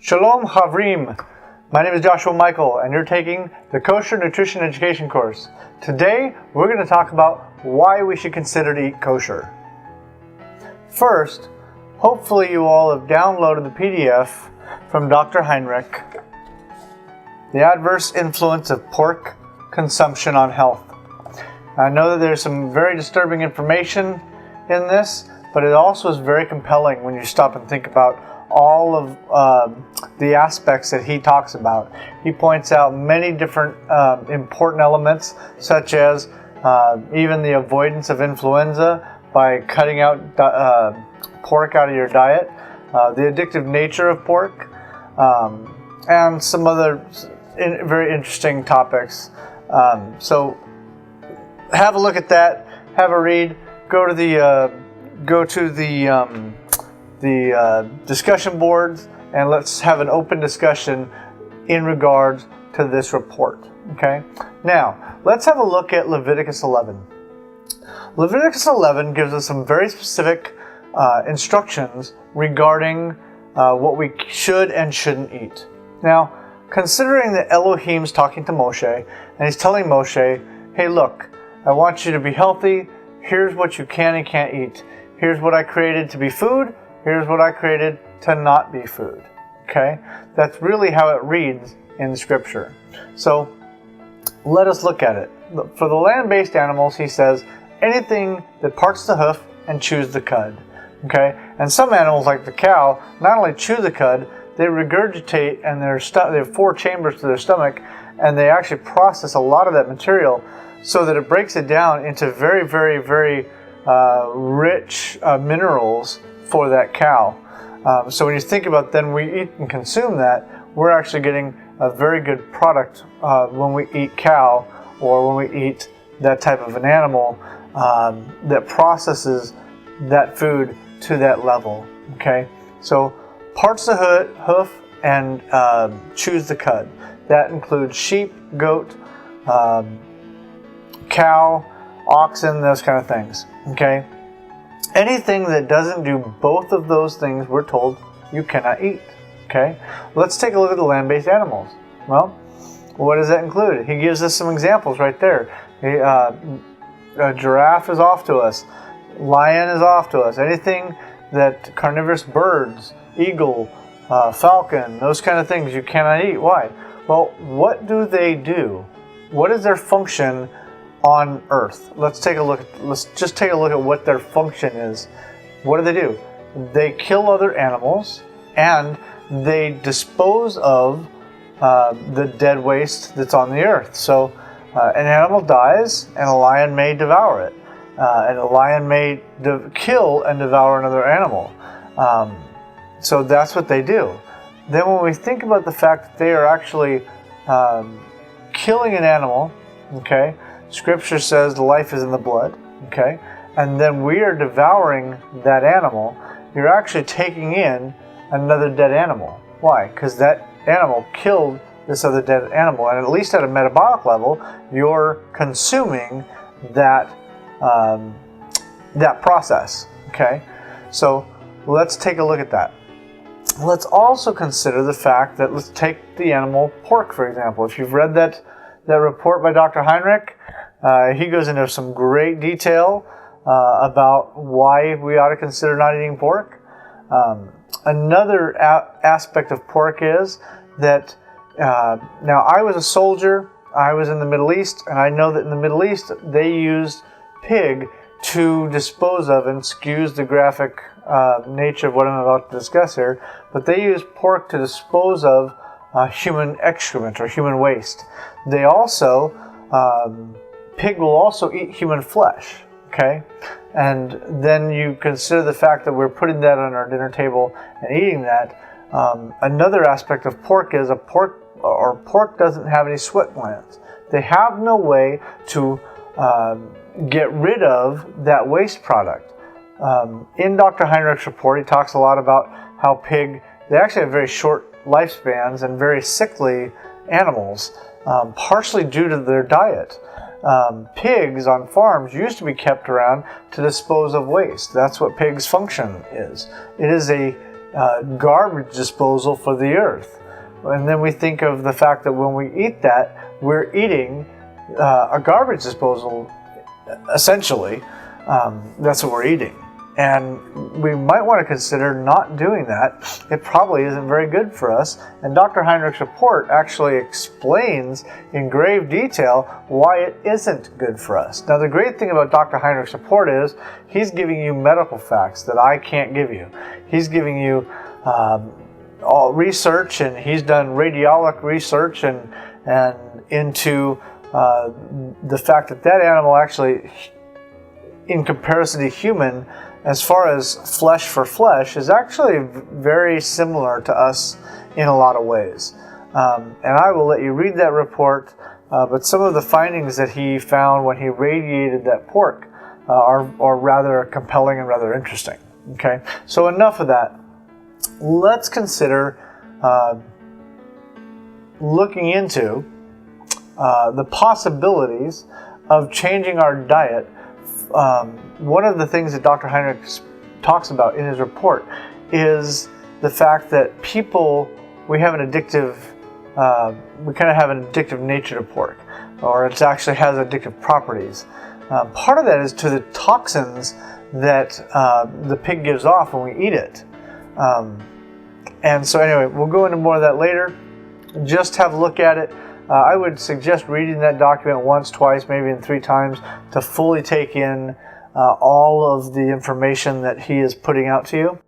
Shalom Havrim. My name is Joshua Michael, and you're taking the Kosher Nutrition Education course. Today, we're going to talk about why we should consider to eat kosher. First, hopefully you all have downloaded the PDF from Dr. Heinrich, The Adverse Influence of Pork Consumption on Health. I know that there's some very disturbing information in this, but it also is very compelling when you stop and think about all of the aspects that he talks about. He points out many different important elements, such as even the avoidance of influenza by cutting out pork out of your diet, the addictive nature of pork, and some other very interesting topics. So have a look at that, have a read, go to the discussion boards, and let's have an open discussion in regards to this report. Okay. Now, let's have a look at Leviticus 11. Leviticus 11 gives us some very specific instructions regarding what we should and shouldn't eat. Now, considering that Elohim's talking to Moshe, and he's telling Moshe, hey, look, I want you to be healthy. Here's what you can and can't eat. Here's what I created to be food. Here's what I created to not be food. Okay? That's really how it reads in Scripture. So, let us look at it. For the land-based animals, he says, anything that parts the hoof and chews the cud. Okay? And some animals, like the cow, not only chew the cud, they regurgitate, and they have 4 chambers to their stomach, and they actually process a lot of that material so that it breaks it down into very, very, very rich minerals for that cow. So when you think about then we eat and consume that, we're actually getting a very good product when we eat cow or when we eat that type of an animal that processes that food to that level. Okay, so parts the hoof and chews the cud. That includes sheep, goat, cow, oxen, those kind of things. Okay. Anything that doesn't do both of those things, we're told you cannot eat. Okay? Let's take a look at the land-based animals. Well, what does that include? He gives us some examples right there. A giraffe is off to us. Lion is off to us. Anything that carnivorous birds, eagle, falcon, those kind of things you cannot eat. Why? Well, what do they do? What is their function on Earth? Let's just take a look at what their function is. What do? They kill other animals, and they dispose of the dead waste that's on the earth. So an animal dies, and a lion may devour it, and a lion may kill and devour another animal. So that's what they do. Then when we think about the fact that they are actually killing an animal, okay, Scripture says life is in the blood, okay? And then we are devouring that animal. You're actually taking in another dead animal. Why? Because that animal killed this other dead animal. And at least at a metabolic level, you're consuming that, that process, okay? So let's take a look at that. Let's also consider the fact that, let's take the animal pork, for example. If you've read that report by Dr. Heinrich, he goes into some great detail about why we ought to consider not eating pork. Another aspect of pork is that, now I was a soldier, I was in the Middle East, and I know that in the Middle East they used pig to dispose of, and excuse the graphic nature of what I'm about to discuss here, but they use pork to dispose of human excrement or human waste. They also, pig will also eat human flesh, okay? And then you consider the fact that we're putting that on our dinner table and eating that. Another aspect of pork is pork doesn't have any sweat glands. They have no way to get rid of that waste product. In Dr. Heinrich's report, he talks a lot about how they actually have very short lifespans and very sickly animals, partially due to their diet. Pigs on farms used to be kept around to dispose of waste. That's what pigs' function is. It is a garbage disposal for the earth. And then we think of the fact that when we eat that, we're eating a garbage disposal, essentially. That's what we're eating. And we might want to consider not doing that. It probably isn't very good for us. And Dr. Heinrich's report actually explains in grave detail why it isn't good for us. Now, the great thing about Dr. Heinrich's report is he's giving you medical facts that I can't give you. He's giving you all research, and he's done radiologic research and into the fact that that animal actually, in comparison to human, as far as flesh for flesh, is actually very similar to us in a lot of ways. And I will let you read that report, but some of the findings that he found when he radiated that pork are rather compelling and rather interesting. Okay, so enough of that. Let's consider looking into the possibilities of changing our diet. One of the things that Dr. Heinrich talks about in his report is the fact that we have an addictive, we kind of have an addictive nature to pork, or it actually has addictive properties. Part of that is to the toxins that the pig gives off when we eat it. And so anyway, we'll go into more of that later. Just have a look at it. I would suggest reading that document once, twice, maybe even 3 times to fully take in all of the information that he is putting out to you.